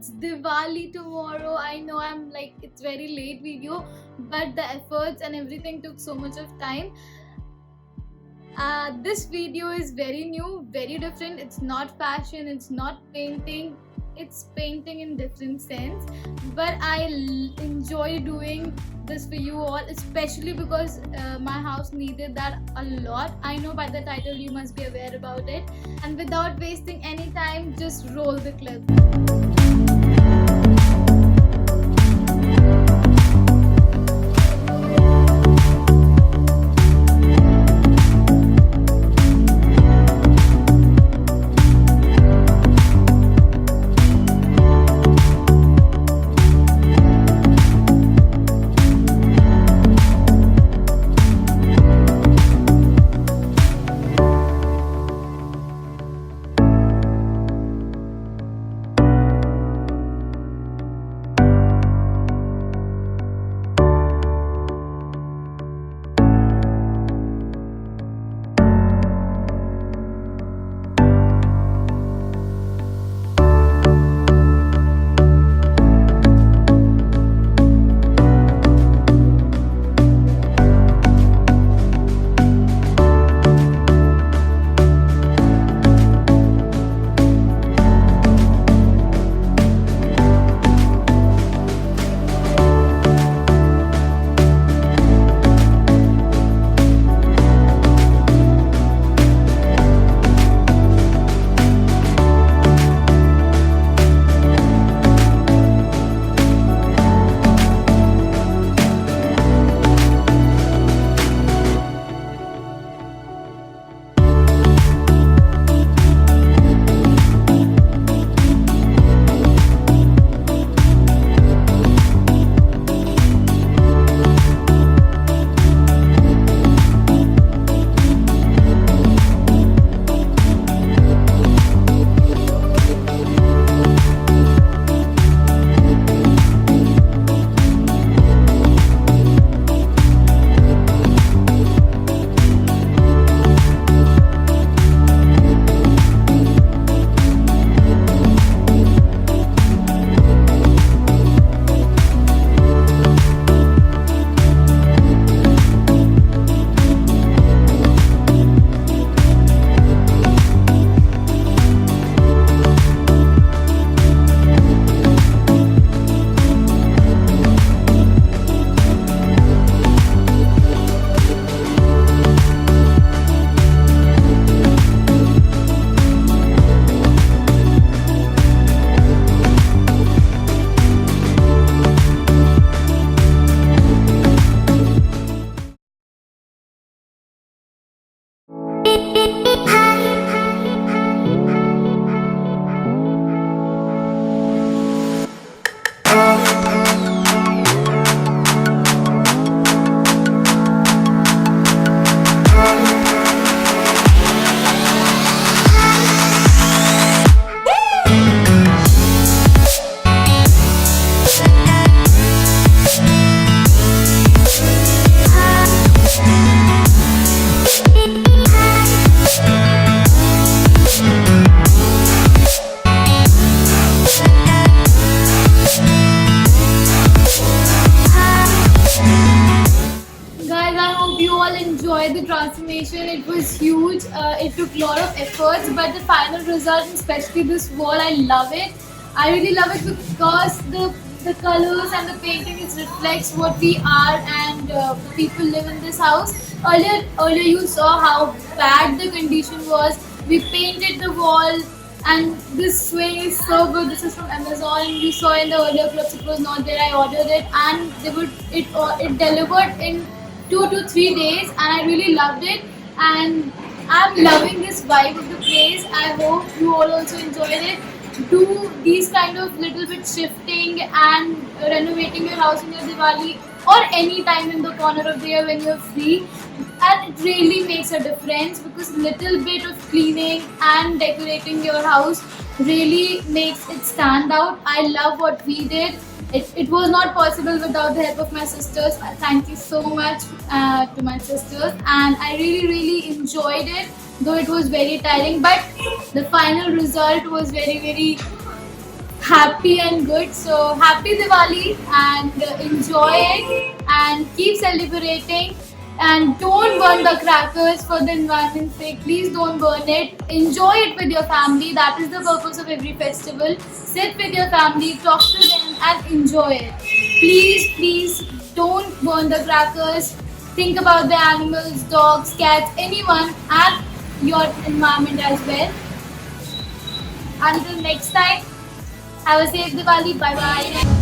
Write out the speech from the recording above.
It's Diwali tomorrow. I know I'm like it's very late video, but the efforts and everything took so much of time. This video is very new, very different. It's not fashion, it's not painting, it's painting in different sense. But I enjoy doing this for you all, especially because my house needed that a lot. I know by the title you must be aware about it. And without wasting any time, just roll the clip. Enjoy the transformation. It was huge. It took a lot of efforts, but the final result, especially this wall, I love it. I really love it because the colors and the painting it reflects what we are and people live in this house. Earlier you saw how bad the condition was. We painted the wall and this swing is so good. This is from Amazon. You saw in the earlier clips it was not there. I ordered it and it delivered in 2 to 3 days and I really loved it, and I'm loving this vibe of the place. I hope you all also enjoyed it. Do these kind of little bit shifting and renovating your house in your Diwali or any time in the corner of the year when you're free, and it really makes a difference because little bit of cleaning and decorating your house really makes it stand out. I love what we did. It was not possible without the help of my sisters. Thank you so much to my sisters, and I really enjoyed it, though it was very tiring, but the final result was very happy and good. So happy Diwali and enjoy it and keep celebrating. And don't burn the crackers for the environment's sake. Please don't burn it. Enjoy it with your family. That is the purpose of every festival. Sit with your family, talk to them, and enjoy it. Please don't burn the crackers. Think about the animals, dogs, cats, anyone, and your environment as well. Until next time, have a safe Diwali. Bye bye.